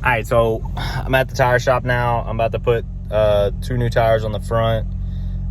All right, so I'm at the tire shop now. I'm about to put 2 new tires on the front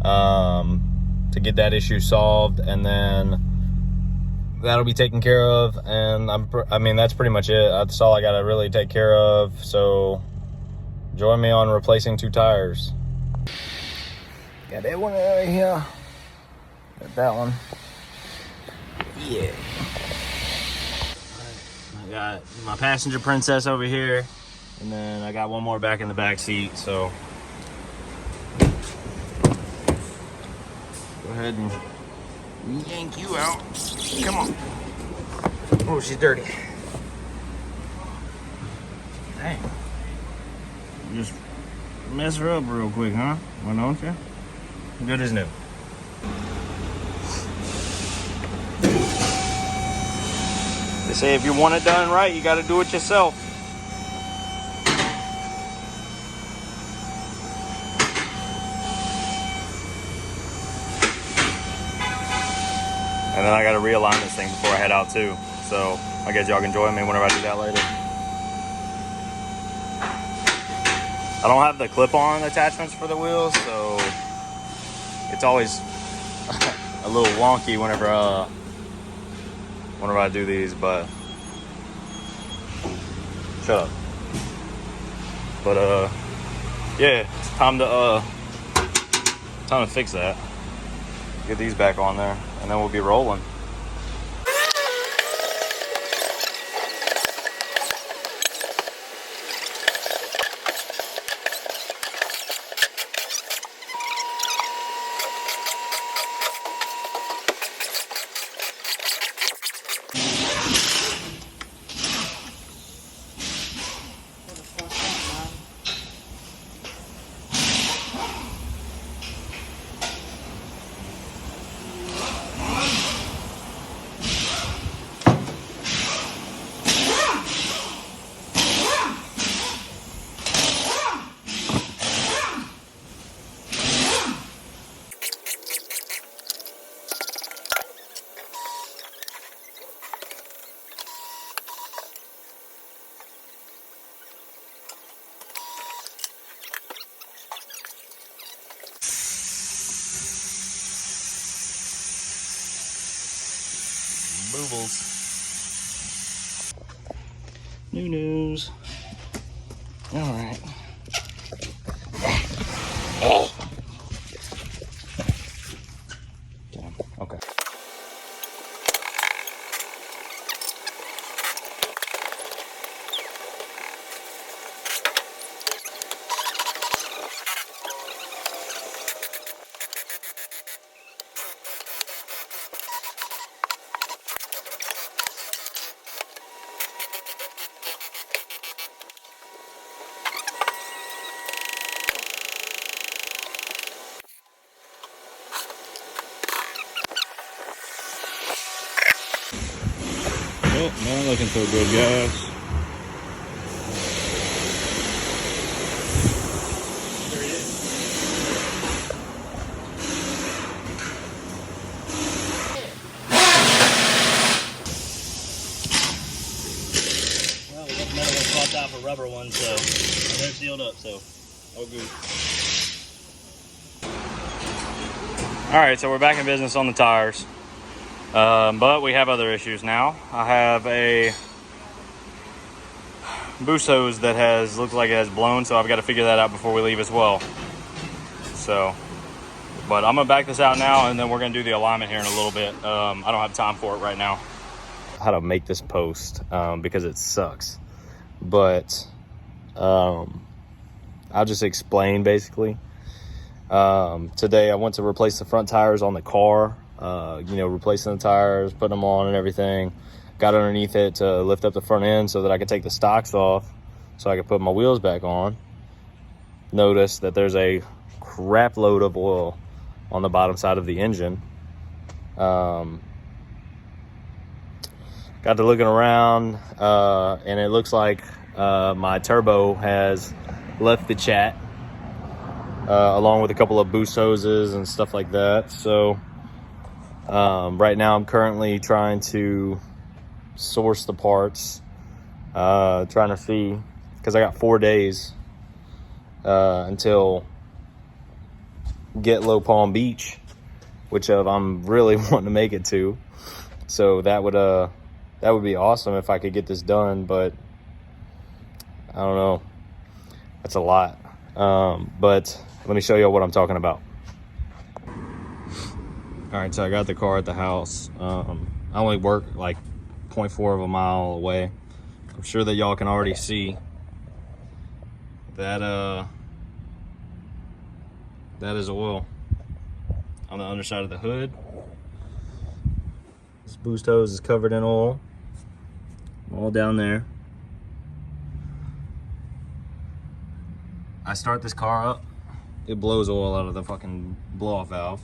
to get that issue solved, and then that'll be taken care of. And I mean, that's pretty much it. That's all I got to really take care of. So join me on replacing 2 tires. Got that one right here. Got that one. Yeah. I got my passenger princess over here, and then I got one more back in the back seat. So go ahead and yank you out. Come on. Oh, she's dirty. Dang. Just mess her up real quick, huh? Why don't you? Good as new. They say if you want it done right, you got to do it yourself. And then I got to realign this thing before I head out too. So I guess y'all can join me whenever I do that later. I don't have the clip-on attachments for the wheels, so it's always a little wonky whenever I do these, but shut up. But yeah, it's time to fix that. Get these back on there, and then we'll be rolling. Boobles. New news. All right. Damn. Okay. Oh, not looking so good, guys. Well, we got the metal one swapped out for rubber ones, so they're sealed up, so all good. All right, so we're back in business on the tires. But we have other issues now. I have a boost hose that looks like it has blown, so I've got to figure that out before we leave as well. So, but I'm gonna back this out now, and then we're gonna do the alignment here in a little bit. I don't have time for it right now. How to make this post because it sucks, but I'll just explain basically. Today I went to replace the front tires on the car. Replacing the tires, putting them on and everything. Got underneath it to lift up the front end so that I could take the stocks off so I could put my wheels back on. Notice that there's a crap load of oil on the bottom side of the engine. Got to looking around and it looks like my turbo has left the chat along with a couple of boost hoses and stuff like that. So right now I'm currently trying to source the parts, trying to see, because I got 4 days until Get Low Palm Beach, which I'm really wanting to make it to. So that would be awesome if I could get this done, but I don't know. That's a lot. But let me show you what I'm talking about. All right, so I got the car at the house. I only work like 0.4 of a mile away. I'm sure that y'all can already see that that is oil on the underside of the hood. This boost hose is covered in oil, all down there. I start this car up, it blows oil out of the fucking blow-off valve.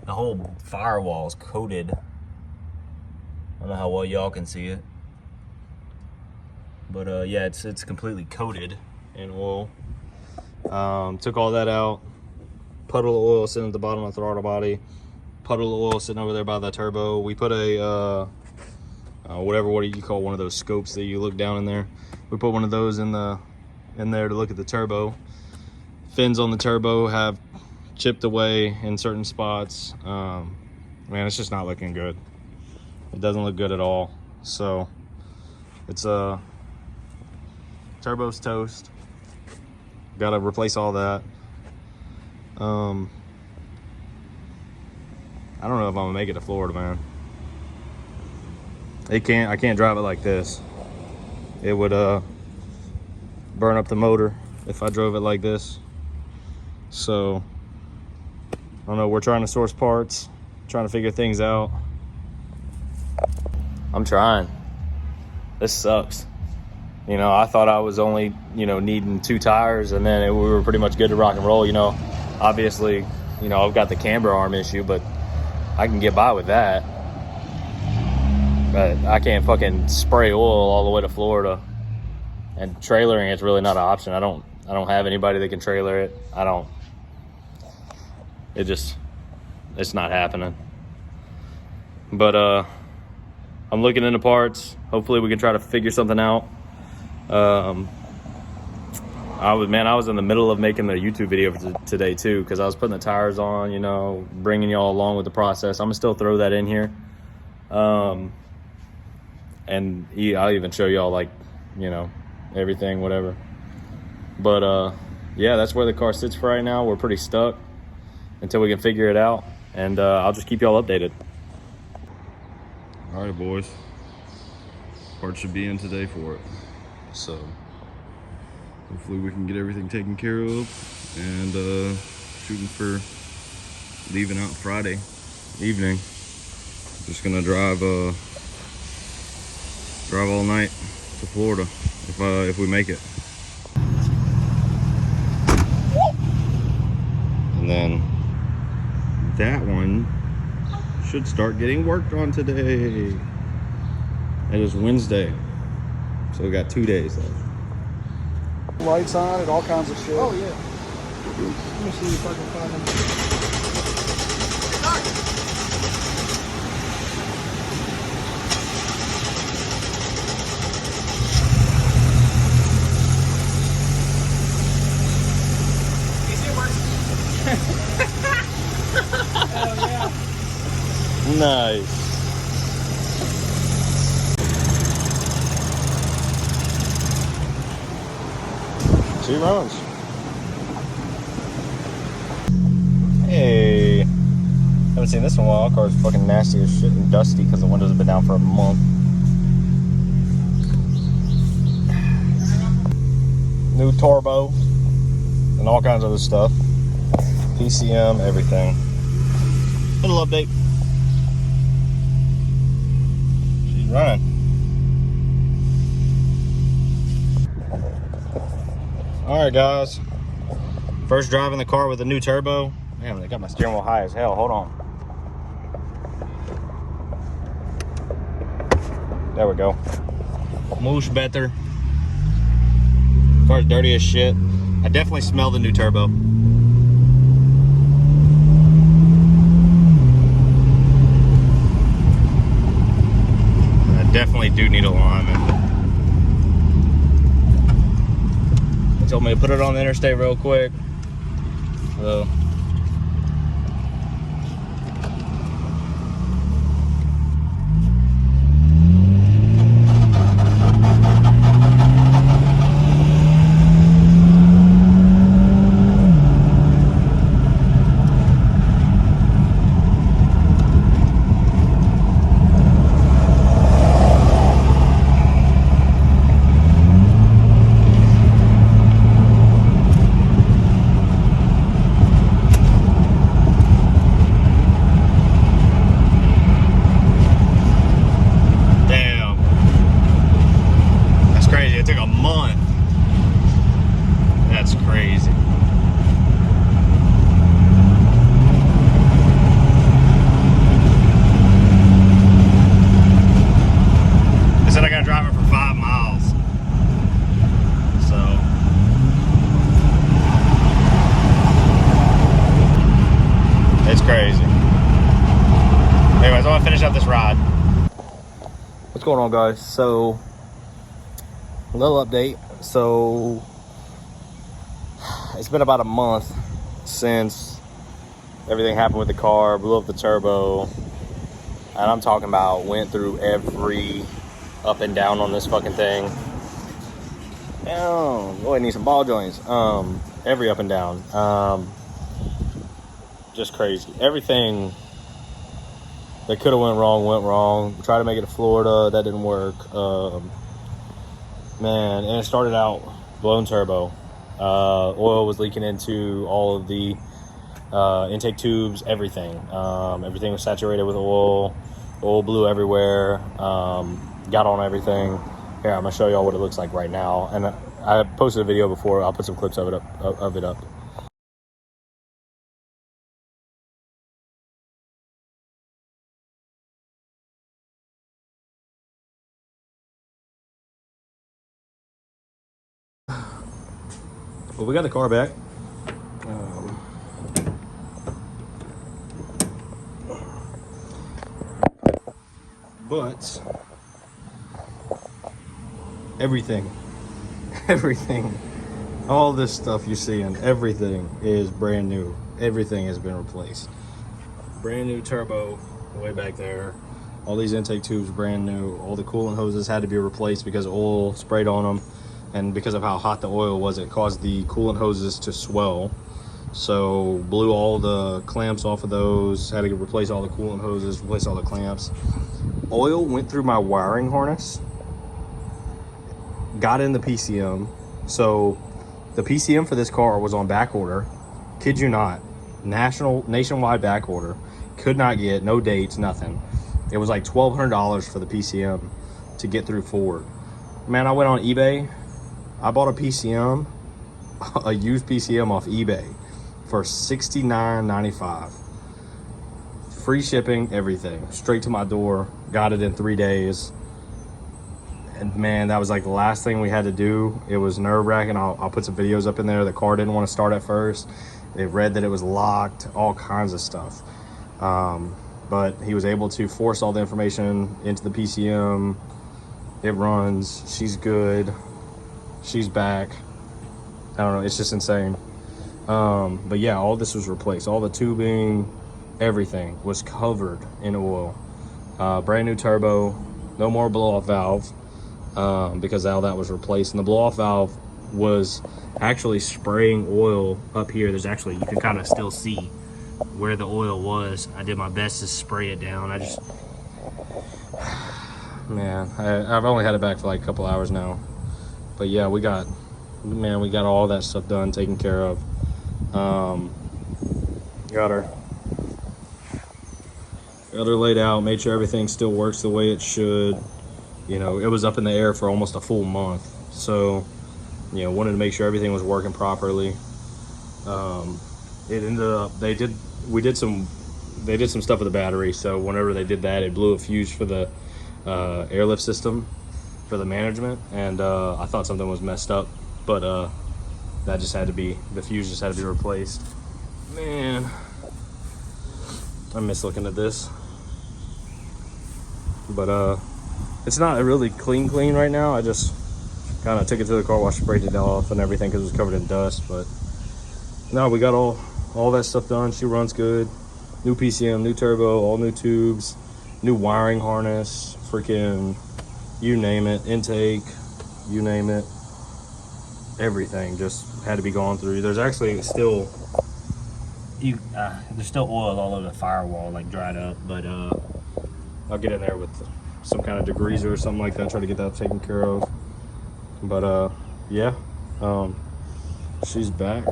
The whole firewall is coated. I don't know how well y'all can see it, but yeah, it's completely coated in oil. Took all that out. Puddle of oil sitting at the bottom of the throttle body. Puddle of oil sitting over there by the turbo. We put a what do you call one of those scopes that you look down in there? We put one of those in there to look at the turbo. Fins on the turbo have chipped away in certain spots. Man, it's just not looking good. It doesn't look good at all. So it's turbo's toast. Gotta replace all that. I don't know if I'm gonna make it to Florida, man. I can't drive it like this. It would burn up the motor if I drove it like this. So I don't know, we're trying to source parts, trying to figure things out. I'm trying. This sucks. You know, I thought I was only, needing 2 tires, and then we were pretty much good to rock and roll. Obviously, I've got the camber arm issue, but I can get by with that. But I can't fucking spray oil all the way to Florida. And trailering it's really not an option. I don't have anybody that can trailer it. It's not happening. But I'm looking into parts. Hopefully we can try to figure something out. I was in the middle of making the YouTube video for today too, because I was putting the tires on, bringing y'all along with the process. I'm gonna still throw that in here. And I'll even show y'all everything, whatever. But yeah, that's where the car sits for right now. We're pretty stuck until we can figure it out, and I'll just keep y'all updated. All right, boys. Parts should be in today for it. So hopefully we can get everything taken care of, and shooting for leaving out Friday evening. Just gonna drive all night to Florida if we make it. And then that one should start getting worked on today. It is Wednesday, so we got 2 days left. Lights on it, all kinds of shit. Oh yeah. Let me see if I can find them. Nice. She runs. Hey. Haven't seen this in a while. Car's fucking nasty as shit and dusty because the windows have been down for a month. New turbo and all kinds of other stuff. PCM, everything. Little update. She's running. Alright guys, first driving the car with a new turbo. Man, they got my steering wheel high as hell. Hold on. There we go. Much better. Car's dirty as shit. I definitely smell the new turbo. I definitely do need alignment. told me to put it on the interstate real quick. So crazy. Anyways, I want to finish up this ride. What's going on, guys? So, a little update. So, it's been about a month since everything happened with the car, blew up the turbo, and I'm talking about went through every up and down on this fucking thing. Oh, I need some ball joints. Every up and down. Just crazy. Everything that could have went wrong. Tried to make it to Florida, that didn't work. Man, and it started out blown turbo. Oil was leaking into all of the intake tubes, everything. Everything was saturated with oil. Oil blew everywhere. Got on everything. Here, I'm gonna show y'all what it looks like right now. And I posted a video before. I'll put some clips of it up. Well, we got the car back. But everything, all this stuff you're seeing, everything is brand new. Everything has been replaced. Brand new turbo way back there. All these intake tubes brand new. All the coolant hoses had to be replaced because oil sprayed on them. And because of how hot the oil was, it caused the coolant hoses to swell. So blew all the clamps off of those, had to replace all the coolant hoses, replace all the clamps. Oil went through my wiring harness, got in the PCM. So the PCM for this car was on back order. Kid you not, nationwide back order. Could not get, no dates, nothing. It was like $1,200 for the PCM to get through Ford. Man, I went on eBay. I bought a PCM, a used PCM off eBay for $69.95. Free shipping, everything. Straight to my door. Got it in 3 days. And man, that was like the last thing we had to do. It was nerve-wracking. I'll put some videos up in there. The car didn't want to start at first. It read that it was locked, all kinds of stuff. But he was able to force all the information into the PCM. It runs. She's good. She's back. I don't know, it's just insane. But yeah, all this was replaced. All the tubing, everything was covered in oil. Brand new turbo, no more blow-off valve, because all that was replaced. And the blow-off valve was actually spraying oil up here. There's actually, you can kind of still see where the oil was. I did my best to spray it down. Man, I've only had it back for like a couple hours now. But yeah, we got all that stuff done, taken care of. Got her laid out, made sure everything still works the way it should. You know, it was up in the air for almost a full month. So, you know, wanted to make sure everything was working properly. It ended up, they did some stuff with the battery. So whenever they did that, it blew a fuse for the airlift system for the management, and I thought something was messed up, but that just had to be, the fuse just had to be replaced. Man, I miss looking at this. But it's not really clean right now. I just Kind of took it to the car wash, sprayed it off and everything because it was covered in dust. But no, we got all that stuff done. She runs good. New PCM, new turbo, all new tubes, new wiring harness, freaking you name it, intake, you name it, everything just had to be gone through. There's actually still there's still oil all over the firewall, like dried up, but I'll get in there with some kind of degreaser or something like that, try to get that taken care of. But yeah, she's back.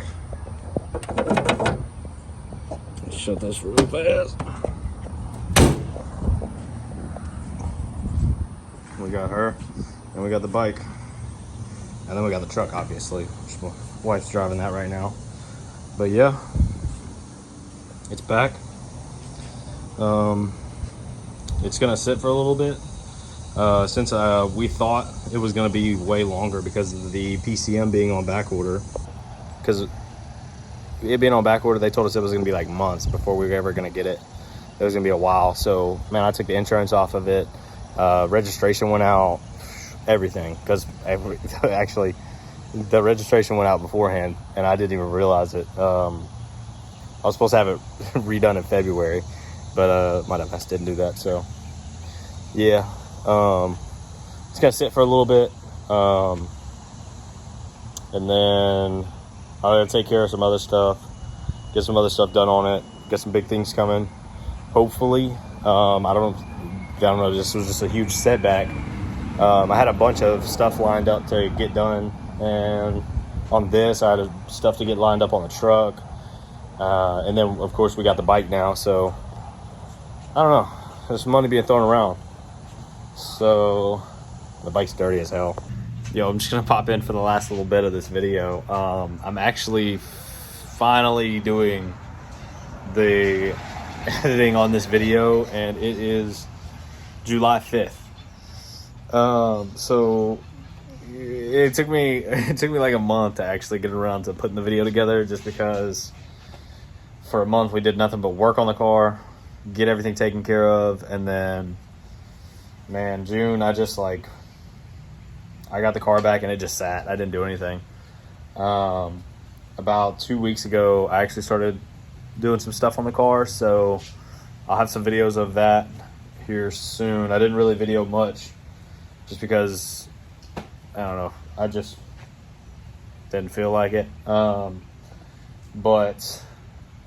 Let's shut this real fast. We got her, and we got the bike, and then we got the truck, obviously. My wife's driving that right now. But yeah, it's back. It's gonna sit for a little bit. Since we thought it was going to be way longer because of the PCM being on back order. Because it being on back order, they told us it was going to be like months before we were ever going to get it. It was going to be a while. So, man, I took the insurance off of it. Registration went out. Everything. Because actually, the registration went out beforehand, and I didn't even realize it. I was supposed to have it redone in February, but my dumbass didn't do that. So, yeah. It's gonna sit for a little bit, and then I'm gonna take care of some other stuff, get some other stuff done on it, get some big things coming, hopefully. I don't know, this was just a huge setback. I had a bunch of stuff lined up to get done, and on this I had stuff to get lined up on the truck, and then of course we got the bike now, so I don't know, there's money being thrown around. So the bike's dirty as hell. Yo, I'm just gonna pop in for the last little bit of this video. I'm actually finally doing the editing on this video, and it is July 5th. So it took me like a month to actually get around to putting the video together, just because for a month we did nothing but work on the car, get everything taken care of, and then, man, June, I got the car back and it just sat. I didn't do anything. About 2 weeks ago, I actually started doing some stuff on the car, so I'll have some videos of that here soon. I didn't really video much just because, I don't know, I just didn't feel like it. But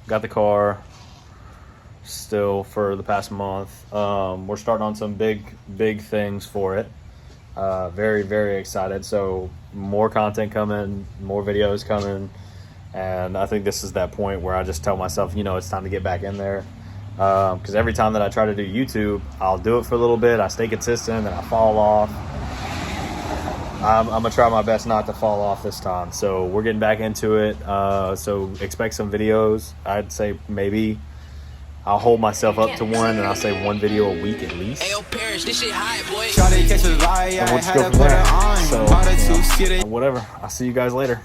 got the car still for the past month. We're starting on some big things for it. Very, very excited. So more content coming, more videos coming, and I think this is that point where I just tell myself, it's time to get back in there, because every time that I try to do YouTube, I'll do it for a little bit, I stay consistent, and I fall off. I'm gonna try my best not to fall off this time. So we're getting back into it, so expect some videos. I'd say maybe I'll hold myself up to one, and I'll say one video a week at least. And we'll just go from there. So, whatever. I'll see you guys later.